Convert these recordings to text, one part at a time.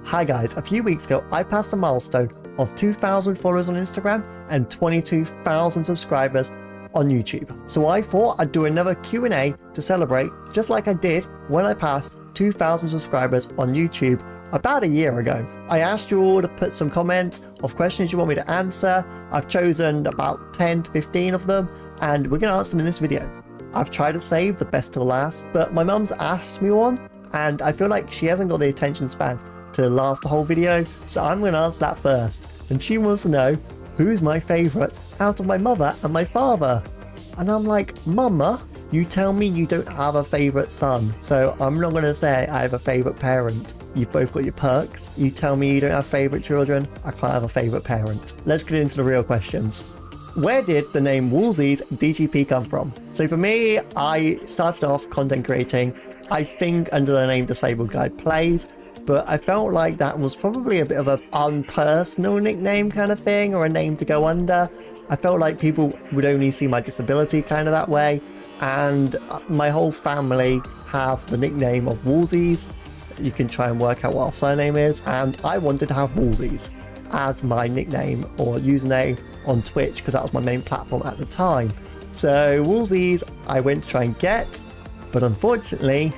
Hi guys, a few weeks ago I passed a milestone of 2,000 followers on Instagram and 22,000 subscribers on YouTube. So I thought I'd do another Q&A to celebrate, just like I did when I passed 2,000 subscribers on YouTube about a year ago. I asked you all to put some comments of questions you want me to answer. I've chosen about 10 to 15 of them and we're going to answer them in this video. I've tried to save the best till last, but my mum's asked me one and I feel like she hasn't got the attention span to last the whole video, so I'm going to answer that first. And she wants to know who's my favourite out of my mother and my father. And I'm like, Mama, you tell me you don't have a favourite son, so I'm not going to say I have a favourite parent. You've both got your perks. You tell me you don't have favourite children, I can't have a favourite parent. Let's get into the real questions. Where did the name Woolsey's DGP come from? So for me, I started off content creating, I think under the name Disabled Guy Plays, but I felt like that was probably a bit of an unpersonal nickname kind of thing, or a name to go under. I felt like people would only see my disability kind of that way, and my whole family have the nickname of Woolsey's. You can try and work out what our surname is, and I wanted to have Woolsey's as my nickname or username on Twitch because that was my main platform at the time. So Woolsey's I went to try and get, but unfortunately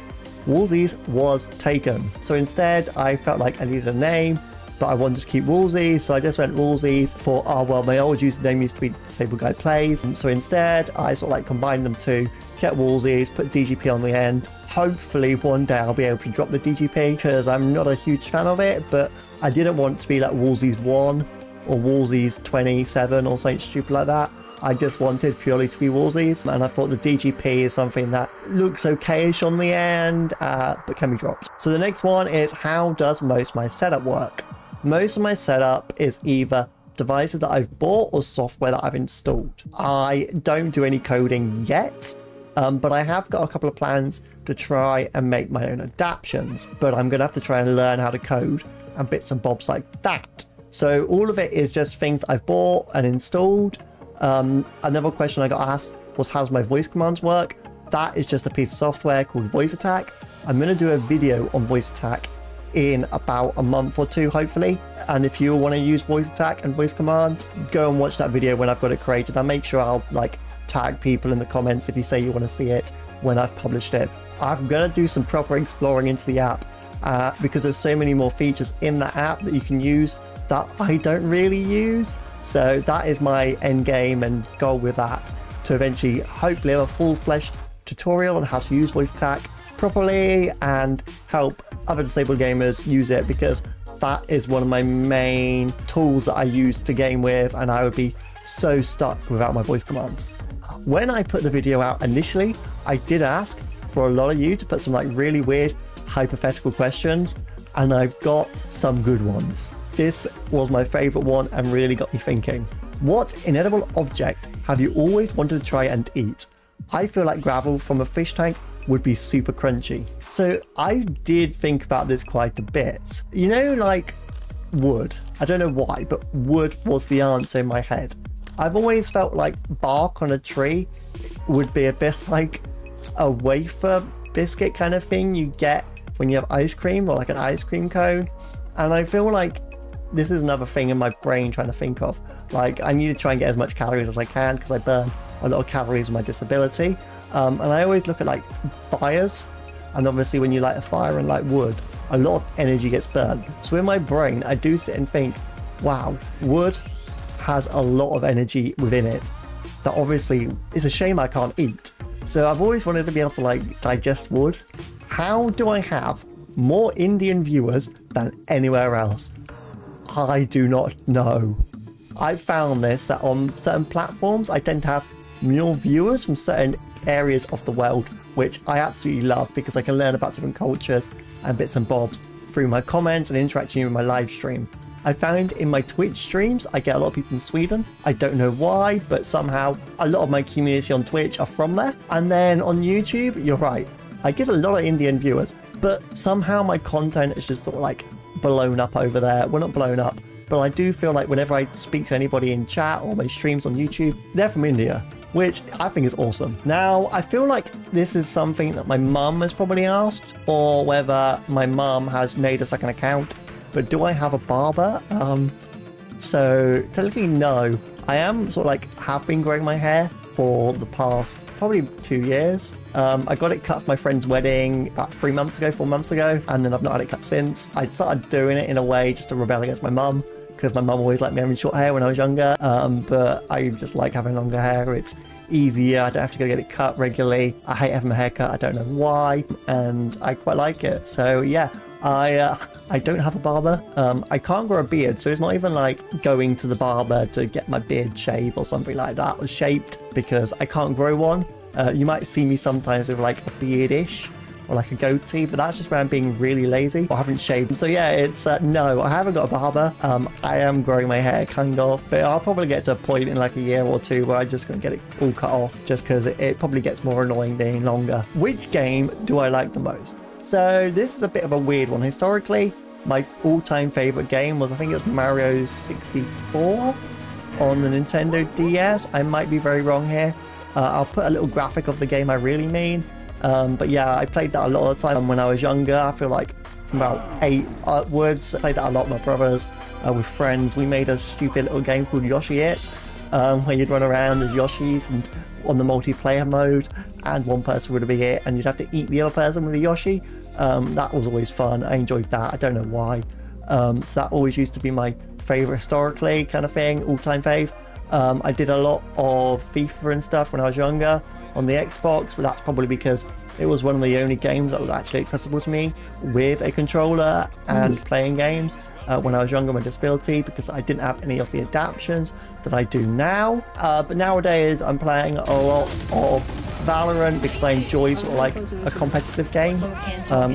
Woolsey's was taken. So instead I felt like I needed a name, but I wanted to keep Woolsey's, so I just went Woolsey's for, oh well, my old username used to be Disabled Guy Plays, so instead I sort of like combined them two, kept Woolsey's, put DGP on the end. Hopefully one day I'll be able to drop the DGP because I'm not a huge fan of it, but I didn't want to be like Woolsey's 1 or Woolsey's 27 or something stupid like that. I just wanted purely to be Woolsey's, and I thought the DGP is something that looks okayish on the end, but can be dropped. So the next one is, how does most of my setup work? Most of my setup is either devices that I've bought or software that I've installed. I don't do any coding yet, but I have got a couple of plans to try and make my own adaptions, but I'm going to have to try and learn how to code and bits and bobs like that. So all of it is just things I've bought and installed. Another question I got asked was, how does my voice commands work? That is just a piece of software called Voice Attack. I'm going to do a video on Voice Attack in about a month or two, hopefully. And if you want to use Voice Attack and voice commands, go and watch that video when I've got it created. I'll make sure I'll like tag people in the comments if you say you want to see it when I've published it. I'm going to do some proper exploring into the app because there's so many more features in the app that you can use that I don't really use. So that is my end game and goal with that, to eventually hopefully have a full-fledged tutorial on how to use Voice Attack properly and help other disabled gamers use it, because that is one of my main tools that I use to game with, and I would be so stuck without my voice commands. When I put the video out initially, I did ask for a lot of you to put some like really weird hypothetical questions, and I've got some good ones. This was my favorite one and really got me thinking. What inedible object have you always wanted to try and eat? I feel like gravel from a fish tank would be super crunchy. So I did think about this quite a bit. You know, like wood. I don't know why, but wood was the answer in my head. I've always felt like bark on a tree would be a bit like a wafer biscuit kind of thing you get when you have ice cream, or like an ice cream cone. And I feel like this is another thing in my brain trying to think of. Like, I need to try and get as much calories as I can because I burn a lot of calories with my disability. And I always look at like fires, and obviously when you light a fire and light wood, a lot of energy gets burned. So in my brain, I do sit and think, wow, wood has a lot of energy within it that obviously is a shame I can't eat. So I've always wanted to be able to like digest wood. How do I have more Indian viewers than anywhere else? I do not know. I found this, that on certain platforms I tend to have more viewers from certain areas of the world, which I absolutely love because I can learn about different cultures and bits and bobs through my comments and interacting with my live stream. I found in my Twitch streams I get a lot of people in Sweden. I don't know why, but somehow a lot of my community on Twitch are from there. And then on YouTube, you're right, I get a lot of Indian viewers, but somehow my content is just sort of like blown up over there. Well, not blown up, but I do feel like whenever I speak to anybody in chat or my streams on YouTube, they're from India, which I think is awesome. Now, I feel like this is something that my mum has probably asked, or whether my mum has made a second account But do I have a barber? So technically no. I am sort of like have been growing my hair for the past probably 2 years. I got it cut for my friend's wedding about 3 months ago, 4 months ago, and then I've not had it cut since. I started doing it in a way just to rebel against my mum, because my mum always liked me having short hair when I was younger, but I just like having longer hair. It's easier, I don't have to go get it cut regularly. I hate having my hair cut, I don't know why, and I quite like it. So yeah, I don't have a barber. I can't grow a beard, so it's not even like going to the barber to get my beard shaved or something like that or shaped, because I can't grow one. You might see me sometimes with like a beardish or like a goatee, but that's just when I'm being really lazy or haven't shaved. So yeah, it's no, I haven't got a barber. I am growing my hair kind of, but I'll probably get to a point in like a year or two where I'm just gonna get it all cut off, just because it probably gets more annoying being longer. Which game do I like the most? So this is a bit of a weird one. Historically, my all-time favorite game was, I think it was Mario 64 on the Nintendo DS. I might be very wrong here. I'll put a little graphic of the game I really mean. But yeah, I played that a lot of the time when I was younger. I feel like from about 8 upwards, I played that a lot with my brothers, with friends. We made a stupid little game called Yoshi It, where you'd run around as Yoshis and on the multiplayer mode, and one person would be it, and you'd have to eat the other person with a Yoshi. That was always fun. I enjoyed that. I don't know why. So that always used to be my favorite historically kind of thing, all-time fave. I did a lot of FIFA and stuff when I was younger on the Xbox, but that's probably because it was one of the only games that was actually accessible to me with a controller and playing games when I was younger with disability, because I didn't have any of the adaptions that I do now. But nowadays I'm playing a lot of Valorant because I enjoy sort of like a competitive game,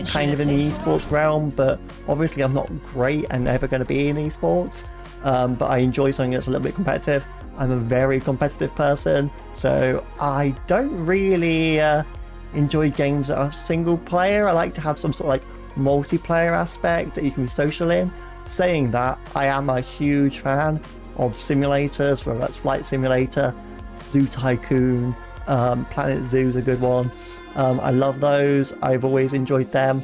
kind of in the esports realm, but obviously I'm not great and never going to be in esports. But I enjoy something that's a little bit competitive. I'm a very competitive person, so I don't really enjoy games that are single player. I like to have some sort of like multiplayer aspect that you can be social in. Saying that, I am a huge fan of simulators, whether that's Flight Simulator, Zoo Tycoon, Planet Zoo is a good one. I love those. I've always enjoyed them.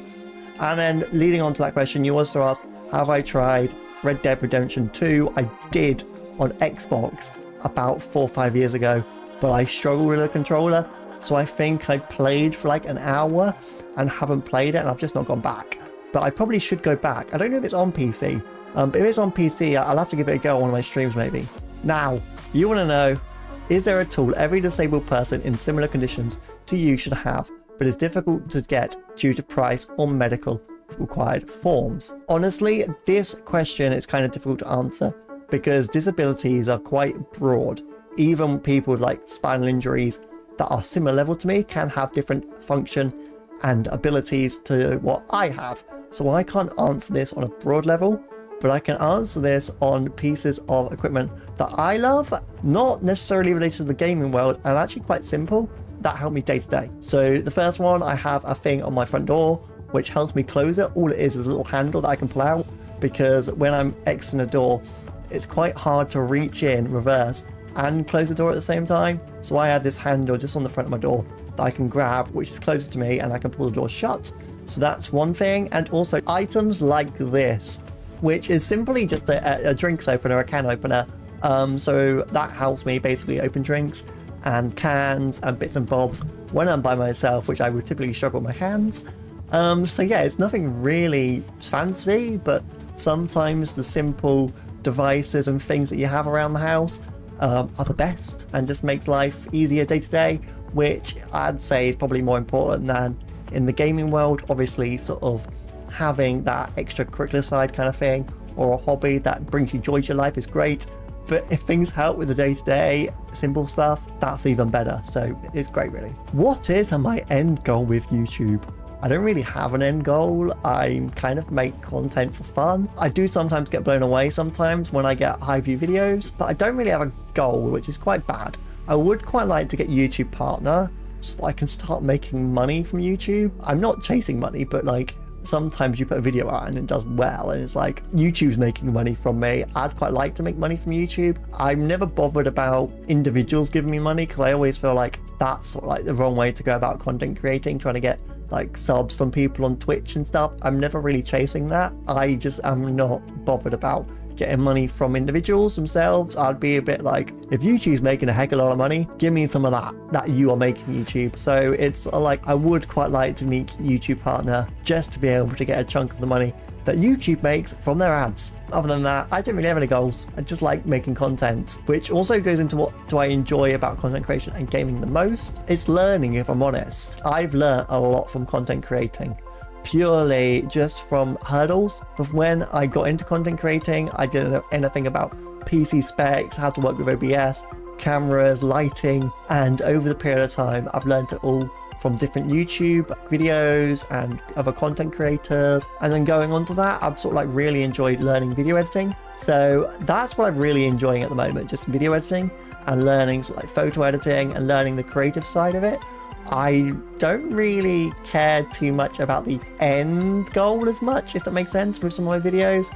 And then leading on to that question, you also asked, have I tried Red Dead Redemption 2? I did on Xbox about 4 or 5 years ago, but I struggled with the controller, so I think I played for like an hour and haven't played it, and I've just not gone back. But I probably should go back. I don't know if it's on PC, but if it's on PC, I'll have to give it a go on one of my streams maybe. Now, you want to know, is there a tool every disabled person in similar conditions to you should have, but is difficult to get due to price or medical required forms? Honestly, this question is kind of difficult to answer because disabilities are quite broad. Even people with like spinal injuries that are similar level to me can have different function and abilities to what I have. So I can't answer this on a broad level, but I can answer this on pieces of equipment that I love, not necessarily related to the gaming world, and actually quite simple, that help me day to day. So the first one, I have a thing on my front door which helps me close it. All it is a little handle that I can pull out, because when I'm exiting a door, it's quite hard to reach in reverse and close the door at the same time. So I have this handle just on the front of my door that I can grab, which is closer to me, and I can pull the door shut. So that's one thing. And also items like this, which is simply just a drinks opener, a can opener. So that helps me basically open drinks and cans and bits and bobs when I'm by myself, which I would typically struggle with my hands. So yeah, it's nothing really fancy, but sometimes the simple devices and things that you have around the house are the best and just makes life easier day to day, which I'd say is probably more important than in the gaming world. Obviously, sort of having that extracurricular side kind of thing, or a hobby that brings you joy to your life is great, but if things help with the day-to-day simple stuff, that's even better. So it's great, really. What is my end goal with YouTube? I don't really have an end goal. I kind of make content for fun. I do sometimes get blown away sometimes when I get high view videos, but I don't really have a goal, which is quite bad. I would quite like to get YouTube partner so that I can start making money from YouTube. I'm not chasing money, but like sometimes you put a video out and it does well and it's like YouTube's making money from me. I'd quite like to make money from YouTube. I'm never bothered about individuals giving me money because I always feel like that's sort of like the wrong way to go about content creating, trying to get like subs from people on Twitch and stuff. I'm never really chasing that. I just am not bothered about getting money from individuals themselves. I'd be a bit like, if YouTube's making a heck of a lot of money, give me some of that you are making YouTube. So it's sort of like, I would quite like to meet YouTube partner just to be able to get a chunk of the money that YouTube makes from their ads. Other than that, I don't really have any goals. I just like making content, which also goes into what do I enjoy about content creation and gaming the most. It's learning, if I'm honest. I've learned a lot from content creating, purely just from hurdles. But when I got into content creating, I didn't know anything about PC specs, how to work with OBS, cameras, lighting, and over the period of time, I've learned it all from different YouTube videos and other content creators. And then going on to that, I've sort of like really enjoyed learning video editing. So that's what I'm really enjoying at the moment, just video editing and learning sort of like photo editing and learning the creative side of it. I don't really care too much about the end goal as much, if that makes sense, with some of my videos.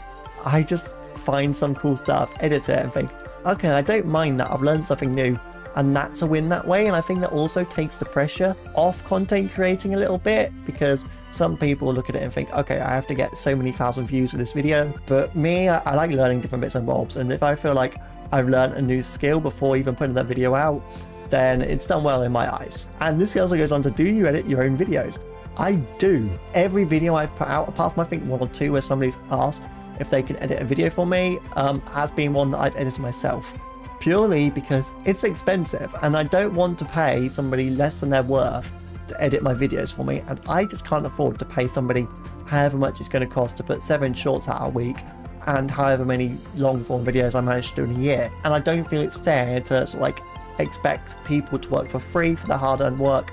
I just find some cool stuff, edit it and think, okay, I don't mind that, I've learned something new. And that's a win that way. And I think that also takes the pressure off content creating a little bit, because some people look at it and think, okay, I have to get so many thousand views with this video. But me, I like learning different bits and bobs. And if I feel like I've learned a new skill before even putting that video out, then it's done well in my eyes. And this also goes on to, do you edit your own videos? I do. Every video I've put out, apart from I think one or two where somebody's asked if they can edit a video for me, has been one that I've edited myself. Purely because it's expensive and I don't want to pay somebody less than their worth to edit my videos for me, and I just can't afford to pay somebody however much it's going to cost to put 7 shorts out a week and however many long form videos I manage to do in a year. And I don't feel it's fair to sort of like expect people to work for free for their hard-earned work.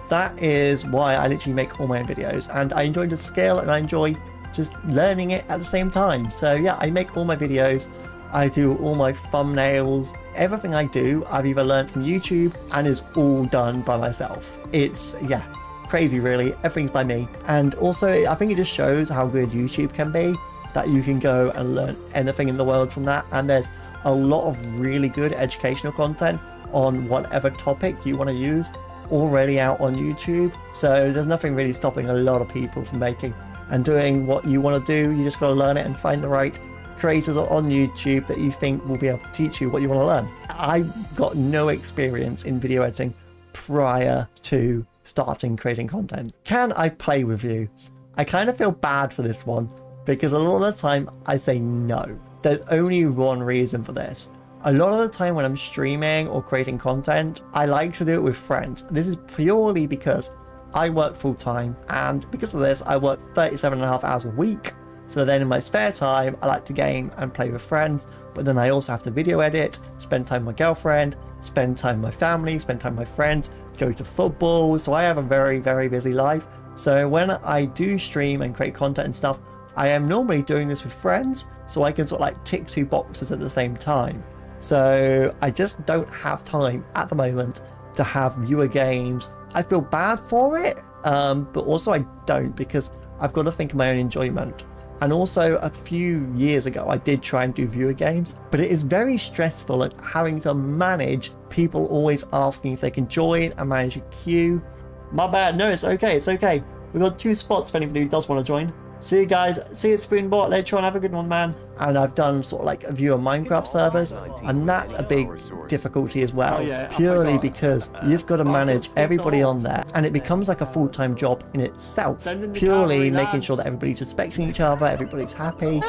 That is why I literally make all my own videos, and I enjoy the skill and I enjoy just learning it at the same time. So yeah, I make all my videos, I do all my thumbnails, everything I do I've either learned from YouTube and is all done by myself. It's, yeah, crazy really, everything's by me. And also I think it just shows how good YouTube can be, that you can go and learn anything in the world from that. And there's a lot of really good educational content on whatever topic you want to use already out on YouTube. So there's nothing really stopping a lot of people from making and doing what you want to do. You just got to learn it and find the right creators on YouTube that you think will be able to teach you what you want to learn. I've got no experience in video editing prior to starting creating content. Can I play with you? I kind of feel bad for this one, because a lot of the time I say no. There's only one reason for this. A lot of the time when I'm streaming or creating content, I like to do it with friends. This is purely because I work full time, and because of this, I work 37.5 hours a week. So then in my spare time, I like to game and play with friends, but then I also have to video edit, spend time with my girlfriend, spend time with my family, spend time with my friends, go to football. So I have a very, very busy life. So when I do stream and create content and stuff, I am normally doing this with friends, so I can sort of like tick 2 boxes at the same time. So I just don't have time at the moment to have viewer games. I feel bad for it, but also I don't, because I've got to think of my own enjoyment. And also a few years ago, I did try and do viewer games, but it is very stressful at having to manage people always asking if they can join and manage a queue. My bad, no, it's okay, it's okay. We've got 2 spots if anybody who does want to join. See you guys, see you at Spoonbot later on, have a good one, man. And I've done sort of like a viewer Minecraft servers, and that's a big difficulty as well, purely because you've got to manage everybody on there, and it becomes like a full-time job in itself, purely making sure that everybody's respecting each other, everybody's happy,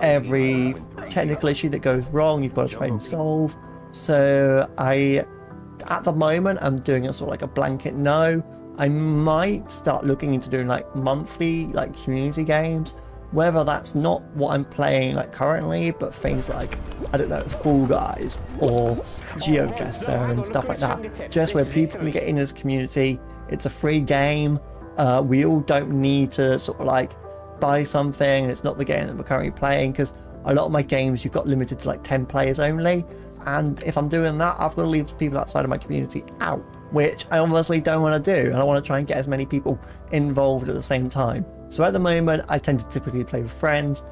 every technical issue that goes wrong, you've got to try and solve. So at the moment, I'm doing a sort of like a blanket no. I might start looking into doing like monthly like community games, whether that's not what I'm playing like currently, but things like, I don't know, Fall Guys or GeoGuessr and stuff like that, just where people can get in as a community. It's a free game. We all don't need to sort of like buy something. It's not the game that we're currently playing, because a lot of my games you've got limited to like 10 players only, and if I'm doing that, I've got to leave people outside of my community out, which I obviously don't want to do, and I want to try and get as many people involved at the same time. So at the moment, I tend to typically play with friends,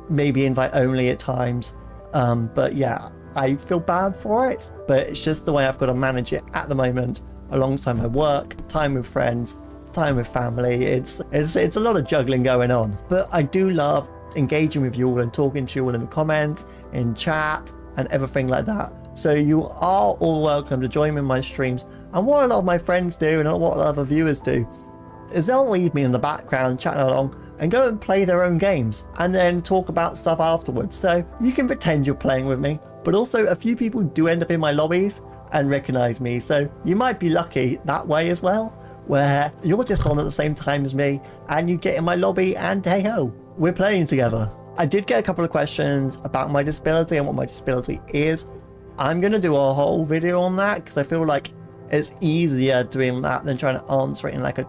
maybe invite only at times, but yeah, I feel bad for it, but it's just the way I've got to manage it at the moment. alongside my work, time with friends, time with family. It's a lot of juggling going on, but I do love engaging with you all and talking to you all in the comments, in chat, and everything like that. So you are all welcome to join me in my streams. And what a lot of my friends do, and what a lot of other viewers do, is they'll leave me in the background chatting along and go and play their own games and then talk about stuff afterwards. So you can pretend you're playing with me, but also a few people do end up in my lobbies and recognize me. So you might be lucky that way as well, where you're just on at the same time as me and you get in my lobby and hey ho, we're playing together. I did get a couple of questions about my disability and what my disability is. I'm going to do a whole video on that because I feel like it's easier doing that than trying to answer it in like a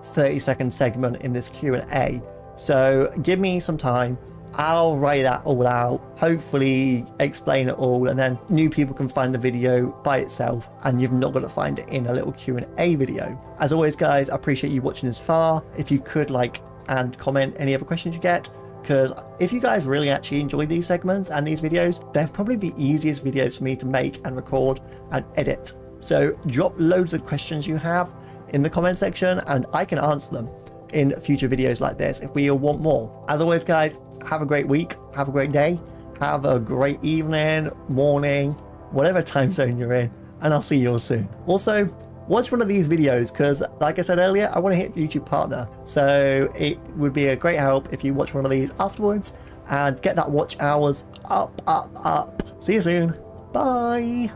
30-second segment in this Q&A. So give me some time. I'll write that all out, hopefully explain it all, and then new people can find the video by itself and you've not got to find it in a little Q&A video. As always guys, I appreciate you watching this far. If you could like and comment any other questions you get, because if you guys really actually enjoy these segments and these videos, they're probably the easiest videos for me to make and record and edit. So drop loads of questions you have in the comment section and I can answer them in future videos like this if we all want more. As always guys, have a great week, have a great day, have a great evening, morning, whatever time zone you're in, and I'll see you all soon. Also, watch one of these videos because like I said earlier, I want to hit YouTube partner. So it would be a great help if you watch one of these afterwards and get that watch hours up. See you soon. Bye.